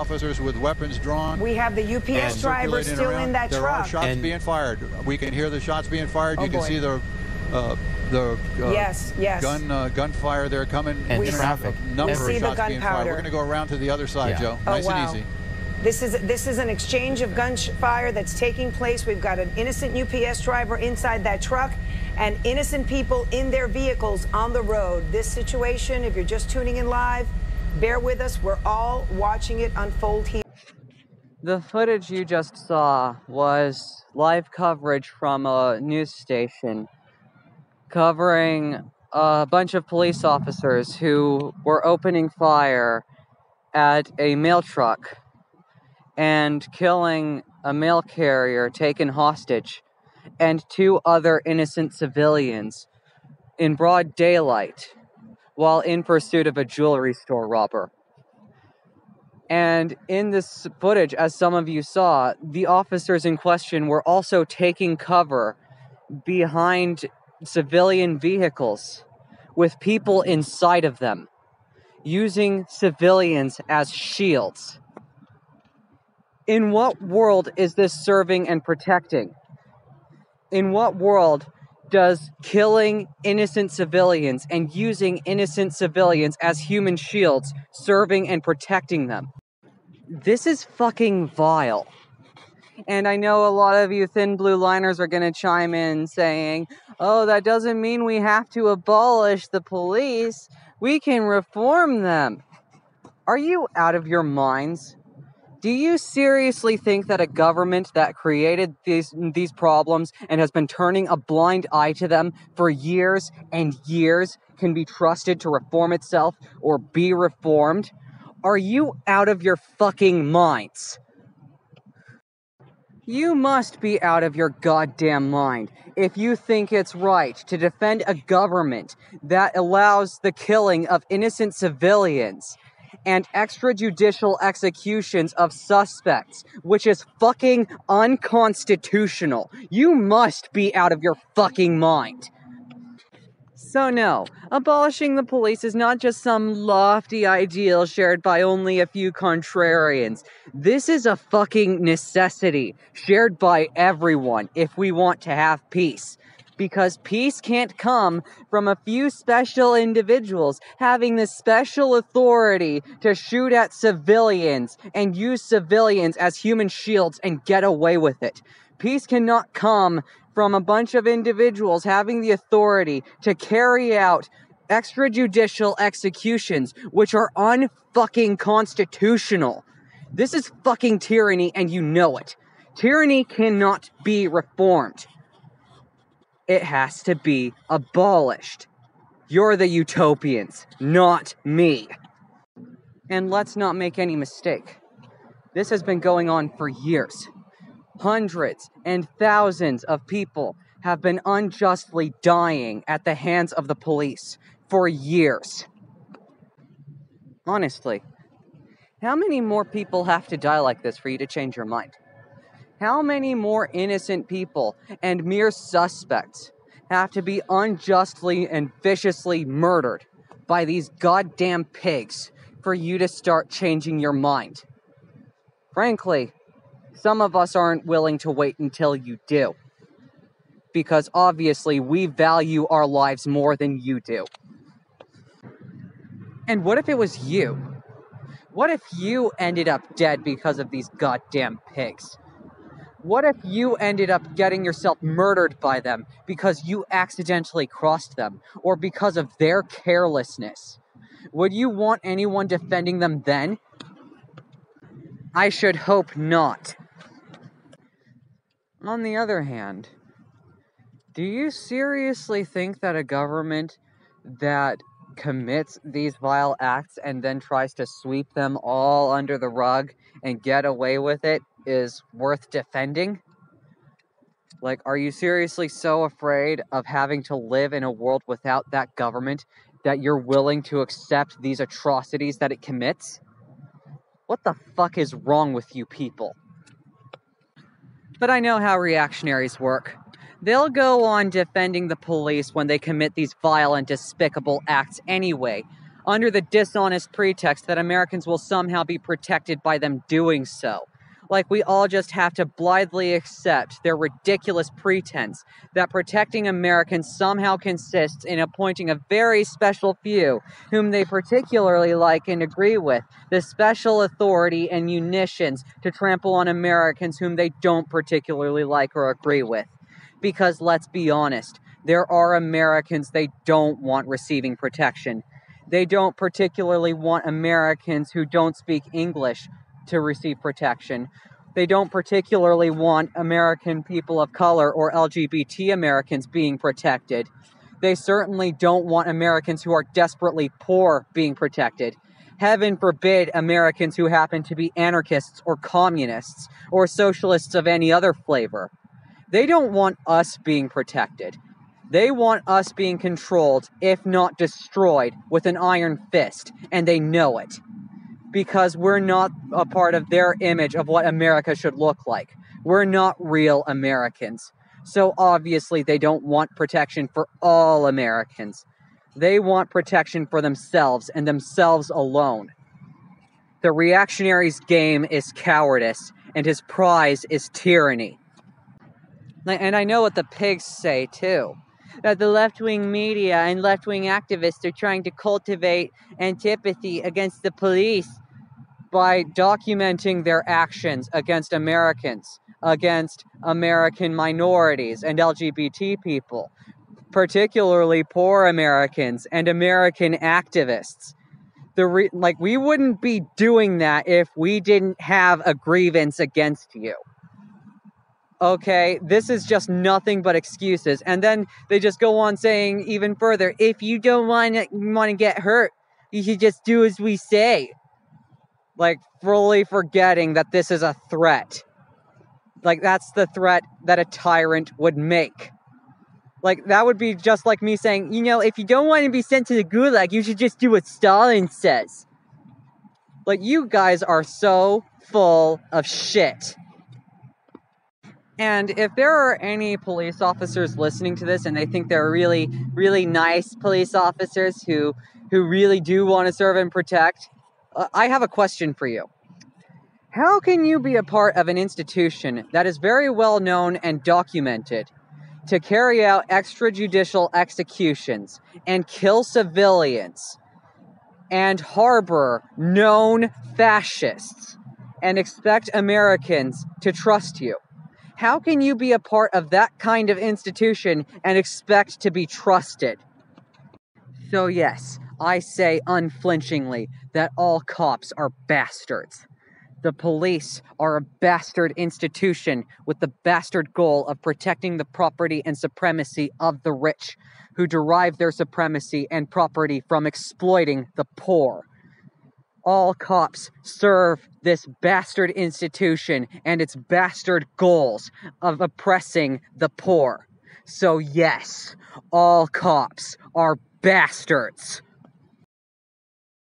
Officers with weapons drawn. We have the UPS driver still in that truck. There are shots being fired. We can hear the shots being fired. You can see the gunfire there coming. And traffic. Number of see shots the being fired. We're going to go around to the other side, Joe. Nice and easy. This is an exchange of gunfire that's taking place. We've got an innocent UPS driver inside that truck and innocent people in their vehicles on the road. This situation, if you're just tuning in live, bear with us. We're all watching it unfold here. The footage you just saw was live coverage from a news station covering a bunch of police officers who were opening fire at a mail truck and killing a mail carrier taken hostage and 2 other innocent civilians in broad daylight while in pursuit of a jewelry store robber. And in this footage, as some of you saw, the officers in question were also taking cover behind civilian vehicles with people inside of them, using civilians as shields. In what world is this serving and protecting? In what world does killing innocent civilians and using innocent civilians as human shields serving and protecting them? This is fucking vile. And I know a lot of you thin blue liners are going to chime in saying, oh, that doesn't mean we have to abolish the police. We can reform them. Are you out of your minds? Do you seriously think that a government that created these problems and has been turning a blind eye to them for years and years can be trusted to reform itself or be reformed? Are you out of your fucking minds? You must be out of your goddamn mind if you think it's right to defend a government that allows the killing of innocent civilians and extrajudicial executions of suspects, which is fucking unconstitutional. You must be out of your fucking mind. So no, abolishing the police is not just some lofty ideal shared by only a few contrarians. This is a fucking necessity shared by everyone if we want to have peace. Because peace can't come from a few special individuals having the special authority to shoot at civilians and use civilians as human shields and get away with it. Peace cannot come from a bunch of individuals having the authority to carry out extrajudicial executions, which are unfucking constitutional. This is fucking tyranny, and you know it. Tyranny cannot be reformed. It has to be abolished. You're the utopians, not me. And let's not make any mistake. This has been going on for years. Hundreds and thousands of people have been unjustly dying at the hands of the police for years. Honestly, how many more people have to die like this for you to change your mind? How many more innocent people and mere suspects have to be unjustly and viciously murdered by these goddamn pigs for you to start changing your mind? Frankly, some of us aren't willing to wait until you do. Because obviously we value our lives more than you do. And what if it was you? What if you ended up dead because of these goddamn pigs? What if you ended up getting yourself murdered by them because you accidentally crossed them, or because of their carelessness? Would you want anyone defending them then? I should hope not. On the other hand, do you seriously think that a government that commits these vile acts and then tries to sweep them all under the rug and get away with it is worth defending? Like, are you seriously so afraid of having to live in a world without that government that you're willing to accept these atrocities that it commits? What the fuck is wrong with you people? But I know how reactionaries work. They'll go on defending the police when they commit these vile and despicable acts anyway, under the dishonest pretext that Americans will somehow be protected by them doing so. Like we all just have to blithely accept their ridiculous pretense that protecting Americans somehow consists in appointing a very special few, whom they particularly like and agree with, the special authority and munitions to trample on Americans whom they don't particularly like or agree with. Because let's be honest, there are Americans they don't want receiving protection. They don't particularly want Americans who don't speak English to receive protection. They don't particularly want American people of color or LGBT Americans being protected. They certainly don't want Americans who are desperately poor being protected. Heaven forbid Americans who happen to be anarchists or communists or socialists of any other flavor. They don't want us being protected. They want us being controlled, if not destroyed, with an iron fist, and they know it. Because we're not a part of their image of what America should look like. We're not real Americans. So obviously they don't want protection for all Americans. They want protection for themselves and themselves alone. The reactionary's game is cowardice, and his prize is tyranny. And I know what the pigs say, too. That the left-wing media and left-wing activists are trying to cultivate antipathy against the police by documenting their actions against Americans, against American minorities and LGBT people, particularly poor Americans and American activists. We wouldn't be doing that if we didn't have a grievance against you. Okay, this is just nothing but excuses. And then they just go on saying even further, if you don't want to get hurt, you should just do as we say. Like, fully forgetting that this is a threat. Like, that's the threat that a tyrant would make. Like, that would be just like me saying, you know, if you don't want to be sent to the gulag, you should just do what Stalin says. Like, you guys are so full of shit. And if there are any police officers listening to this and they think they're really, really nice police officers who really do want to serve and protect, I have a question for you. How can you be a part of an institution that is very well known and documented to carry out extrajudicial executions and kill civilians and harbor known fascists and expect Americans to trust you? How can you be a part of that kind of institution and expect to be trusted? So yes, I say unflinchingly that all cops are bastards. The police are a bastard institution with the bastard goal of protecting the property and supremacy of the rich, who derive their supremacy and property from exploiting the poor. All cops serve this bastard institution and its bastard goals of oppressing the poor. So yes, all cops are bastards.